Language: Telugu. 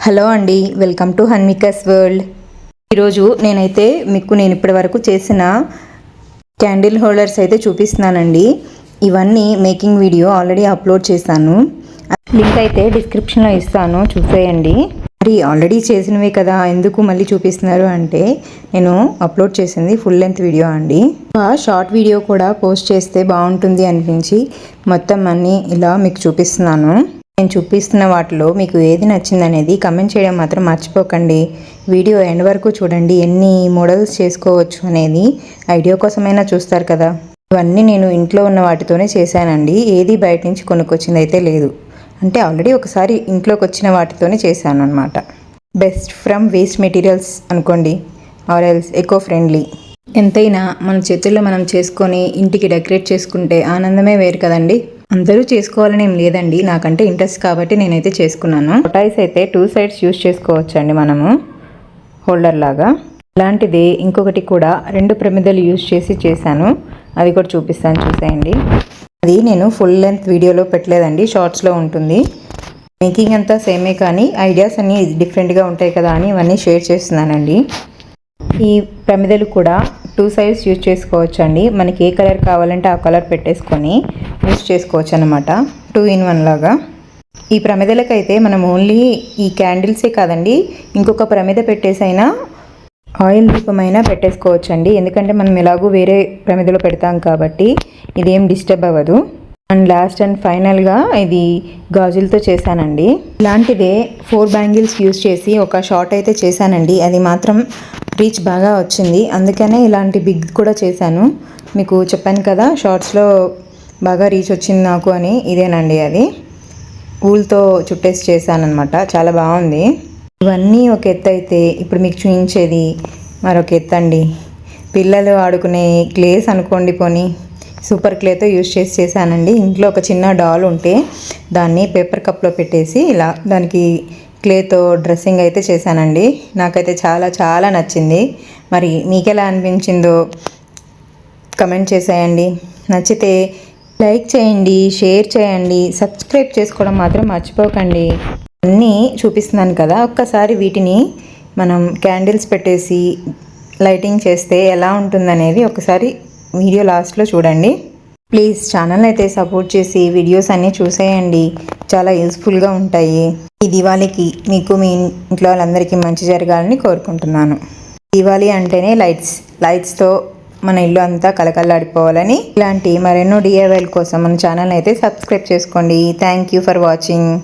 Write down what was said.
హలో అండి, వెల్కమ్ టు హన్మికాస్ వరల్డ్. ఈరోజు నేను ఇప్పటి వరకు చేసిన క్యాండిల్ హోల్డర్స్ అయితే చూపిస్తున్నానండి. ఇవన్నీ మేకింగ్ వీడియో ఆల్రెడీ అప్లోడ్ చేశాను. లింక్ అయితే డిస్క్రిప్షన్లో ఇస్తాను, చూసేయండి. మరి ఆల్రెడీ చేసినవే కదా ఎందుకు మళ్ళీ చూపిస్తున్నారు అంటే, నేను అప్లోడ్ చేసింది ఫుల్ లెంత్ వీడియో అండి. షార్ట్ వీడియో కూడా పోస్ట్ చేస్తే బాగుంటుంది అనిపించి మొత్తం అన్నీ ఇలా మీకు చూపిస్తున్నాను. నేను చూపిస్తున్న వాటిలో మీకు ఏది నచ్చిందనేది కమెంట్ చేయడం మాత్రం మర్చిపోకండి. వీడియో ఎండ్ వరకు చూడండి, ఎన్ని మోడల్స్ చేసుకోవచ్చు అనేది ఐడియా కోసమైనా చూస్తారు కదా. ఇవన్నీ నేను ఇంట్లో ఉన్న వాటితోనే చేశానండి. ఏది బయట నుంచి కొనుక్కొచ్చింది అయితే లేదు. అంటే ఆల్రెడీ ఒకసారి ఇంట్లోకి వచ్చిన వాటితోనే చేశాను అనమాట. బెస్ట్ ఫ్రమ్ వేస్ట్ మెటీరియల్స్ అనుకోండి, ఆర్ ఎల్స్ ఎకో ఫ్రెండ్లీ. ఎంతైనా మన చేతుల్లో మనం చేసుకొని ఇంటికి డెకరేట్ చేసుకుంటే ఆనందమే వేరు కదండి. అందరూ చేసుకోవాలని ఏం లేదండి, నాకంటే ఇంట్రెస్ట్ కాబట్టి నేనైతే చేసుకున్నాను. టైస్ అయితే 2 sides యూస్ చేసుకోవచ్చండి మనము హోల్డర్ లాగా. ఇలాంటిది ఇంకొకటి కూడా 2 ప్రమిదలు యూస్ చేసి చేశాను, అది కూడా చూపిస్తాను, చూసేయండి. అది నేను ఫుల్ లెంత్ వీడియోలో పెట్టలేదండి, షార్ట్స్లో ఉంటుంది. మేకింగ్ అంతా సేమే కానీ ఐడియాస్ అన్నీ డిఫరెంట్గా ఉంటాయి కదా అని ఇవన్నీ షేర్ చేస్తున్నానండి. ఈ ప్రమిదలు కూడా 2 sides యూజ్ చేసుకోవచ్చు అండి. మనకి ఏ కలర్ కావాలంటే ఆ కలర్ పెట్టేసుకొని యూజ్ చేసుకోవచ్చు అనమాట, 2 in 1 లాగా. ఈ ప్రమిదలకైతే మనం ఓన్లీ ఈ క్యాండిల్సే కాదండి, ఇంకొక ప్రమిద పెట్టేసైనా ఆయిల్ దీపమైనా పెట్టేసుకోవచ్చు అండి. ఎందుకంటే మనం ఎలాగూ వేరే ప్రమిదలో పెడతాం కాబట్టి ఇదేం డిస్టర్బ్ అవ్వదు. అండ్ లాస్ట్ అండ్ ఫైనల్గా ఇది గాజులతో చేశానండి. ఇలాంటిదే 4 బ్యాంగిల్స్ యూజ్ చేసి ఒక షార్ట్ అయితే చేశానండి. అది మాత్రం రీచ్ బాగా వచ్చింది, అందుకనే ఇలాంటి బిగ్ కూడా చేశాను. మీకు చెప్పాను కదా షార్ట్స్లో బాగా రీచ్ వచ్చింది నాకు అని. ఇదేనండి అది, ఊల్తో చుట్టేసి చేశానమాట, చాలా బాగుంది. ఇవన్నీ ఒక ఎత్తు అయితే ఇప్పుడు మీకు చూపించేది మరొక ఎత్తు అండి. పిల్లలు ఆడుకునే క్లేస్ అనుకోండి, పోనీ సూపర్ క్లేతో యూజ్ చేసి చేశానండి. ఇంట్లో ఒక చిన్న డాల్ ఉంటే దాన్ని పేపర్ కప్లో పెట్టేసి ఇలా దానికి క్లేతో డ్రెస్సింగ్ అయితే చేశానండి. నాకైతే చాలా చాలా నచ్చింది. మరి మీకు ఎలా అనిపించిందో కమెంట్ చేసేయండి. నచ్చితే లైక్ చేయండి, షేర్ చేయండి, సబ్స్క్రైబ్ చేసుకోవడం మాత్రం మర్చిపోకండి. అన్నీ చూపిస్తున్నాను కదా, ఒక్కసారి వీటిని మనం క్యాండిల్స్ పెట్టేసి లైటింగ్ చేస్తే ఎలా ఉంటుందనేది ఒకసారి వీడియో లాస్ట్లో చూడండి. ప్లీజ్ ఛానల్ అయితే సపోర్ట్ చేసి వీడియోస్ అన్నీ చూసేయండి, చాలా యూస్ఫుల్గా ఉంటాయి. ఈ దివాళీకి మీకు మీ ఇంట్లో వాళ్ళందరికీ మంచి జరగాలని కోరుకుంటున్నాను. దివాళీ అంటేనే లైట్స్తో మన ఇల్లు అంతా కలకల్లాడిపోవాలని. ఇలాంటి మరెన్నో DIYల కోసం మన ఛానల్ అయితే సబ్స్క్రైబ్ చేసుకోండి. Thank you for watching.